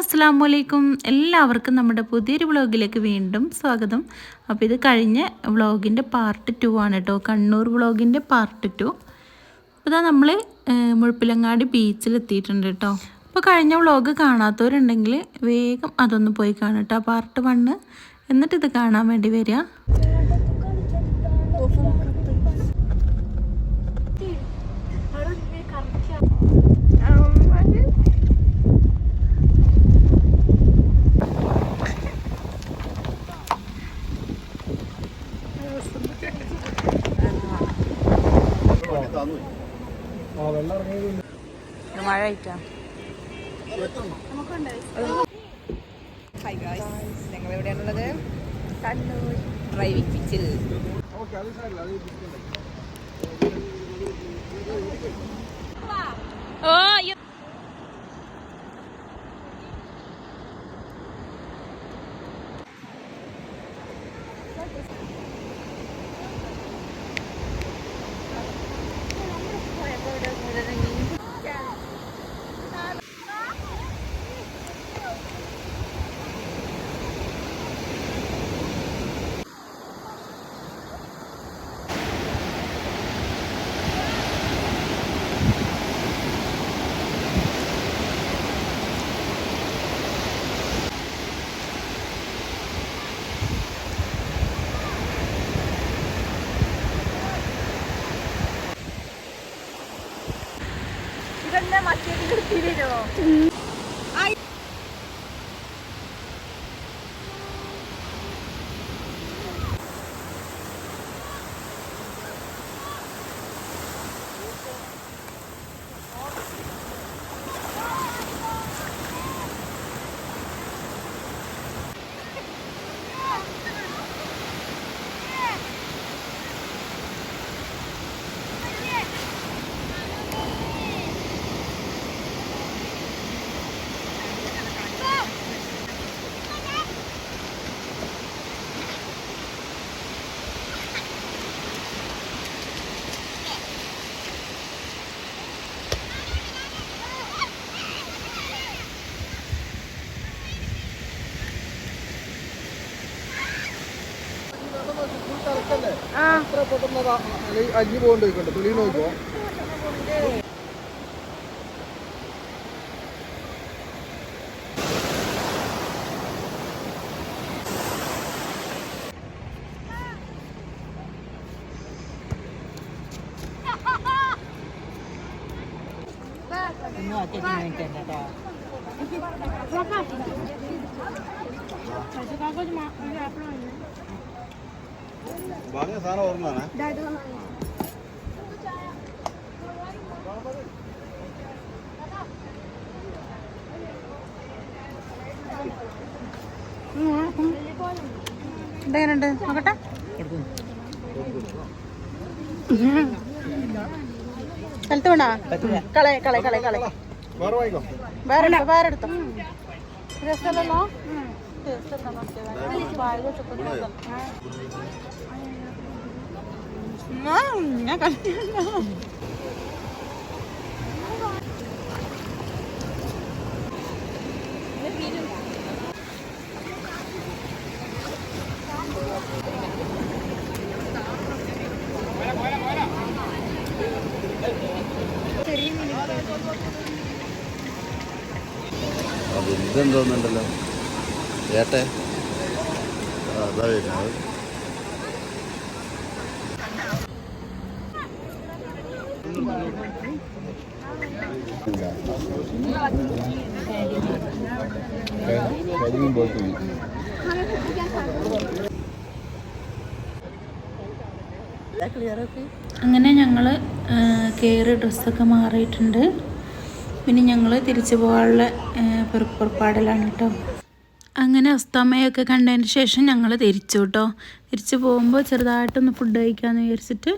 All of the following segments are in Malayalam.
അസ്സലാമു അലൈക്കും. എല്ലാവർക്കും നമ്മുടെ പുതിയൊരു വ്ളോഗിലേക്ക് വീണ്ടും സ്വാഗതം. അപ്പോൾ ഇത് കഴിഞ്ഞ വ്ളോഗിൻ്റെ പാർട്ട് 2 ആണ് കേട്ടോ, കണ്ണൂർ വ്ളോഗിൻ്റെ പാർട്ട് 2. അപ്പോൾ ഇതാ നമ്മൾ മുഴപ്പിലങ്ങാടി ബീച്ചിലെത്തിയിട്ടുണ്ട് കേട്ടോ. അപ്പോൾ കഴിഞ്ഞ വ്ളോഗ് കാണാത്തവരുണ്ടെങ്കിൽ വേഗം അതൊന്ന് പോയി കാണാം കേട്ടോ, പാർട്ട് 1. എന്നിട്ട് ഇത് കാണാൻ വേണ്ടി വരിക. മഴ ഞങ്ങൾ എവിടെയാണുള്ളത്? കണ്ണൂർ ഡ്രൈവിംഗ് ബീച്ചിൽ. ഇതെന്നെ മറ്റേത് കിട്ടിയില്ലോ. അഞ്ഞു പോകണ്ടോ തുളി നോക്കോ. വാങ്ങിയ സാധനം ഓർമ്മയാണ്. ഇതെങ്ങനെയുണ്ട് നോക്കട്ടെ. സ്ഥലത്ത് വേണോ? കളെ കളെ കളെ കളെ വേറെ എടുത്തോ. രസമല്ലോ. ഞാൻ കളിക്കണ്ട. ഇതെന്തോന്നുണ്ടല്ലോ ഏട്ടെ, അതാ വരുന്നത്. അങ്ങനെ ഞങ്ങൾ കയറി ഡ്രസ്സൊക്കെ മാറിയിട്ടുണ്ട്. പിന്നെ ഞങ്ങൾ തിരിച്ചു പോകാനുള്ള പുറപ്പാടിലാണ് കേട്ടോ. അങ്ങനെ അസ്തമയമൊക്കെ കണ്ടതിന് ശേഷം ഞങ്ങൾ തിരിച്ചു കേട്ടോ. തിരിച്ചു പോകുമ്പോൾ ചെറുതായിട്ടൊന്ന് ഫുഡ് കഴിക്കാമെന്ന് വിചാരിച്ചിട്ട്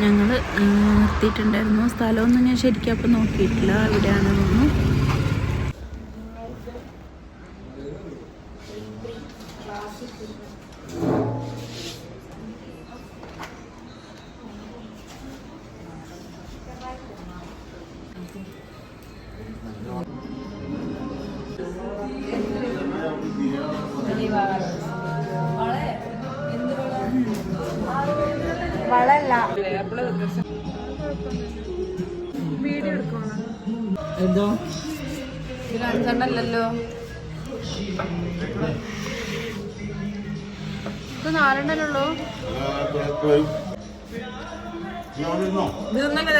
ഞങ്ങൾ നിർത്തിയിട്ടുണ്ടായിരുന്നു. സ്ഥലമൊന്നും ഞാൻ ശരിക്കും അപ്പം നോക്കിയിട്ടില്ല എവിടെയാണെന്നൊന്നും. വളല്ല വീഡിയോ എടുക്കണം. എന്തോ ഇത് അഞ്ചെണ്ണല്ലോ, ഇത് 4 ഉള്ളൂ. ഇതൊന്നങ്ങനെ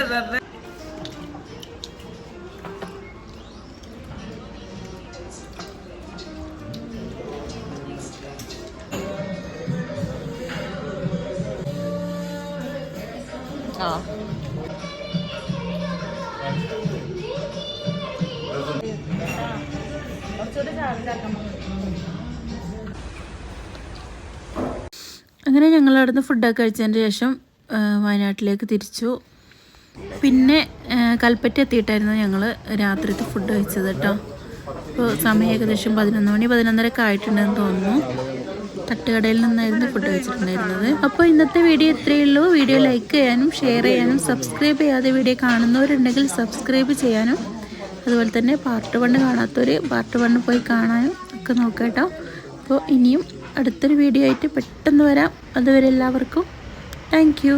ആ അങ്ങനെ ഞങ്ങൾ അവിടുന്ന് ഫുഡൊക്കെ കഴിച്ചതിന് ശേഷം വയനാട്ടിലേക്ക് തിരിച്ചു. പിന്നെ കൽപ്പറ്റ എത്തിയിട്ടായിരുന്നു ഞങ്ങൾ രാത്രിത്തെ ഫുഡ് കഴിച്ചത് കേട്ടോ. ഇപ്പോൾ സമയം ഏകദേശം 11 മണി 11:30 ആയിട്ടുണ്ടെന്ന് തോന്നുന്നു. തട്ടുകടയിൽ നിന്നായിരുന്നു ഫുഡ് കഴിച്ചിട്ടുണ്ടായിരുന്നത്. അപ്പോൾ ഇന്നത്തെ വീഡിയോ ഇത്രയേ ഉള്ളൂ. വീഡിയോ ലൈക്ക് ചെയ്യാനും ഷെയർ ചെയ്യാനും സബ്സ്ക്രൈബ് ചെയ്യാതെ വീഡിയോ കാണുന്നവരുണ്ടെങ്കിൽ സബ്സ്ക്രൈബ് ചെയ്യാനും, അതുപോലെ തന്നെ പാർട്ട് 1 കാണാത്തവർ പാർട്ട് 1 പോയി കാണാനും ഒക്കെ നോക്കാം കേട്ടോ. അപ്പോൾ ഇനിയും അടുത്തൊരു വീഡിയോ ആയിട്ട് പെട്ടെന്ന് വരാം. അതുവരെ എല്ലാവർക്കും താങ്ക് യു.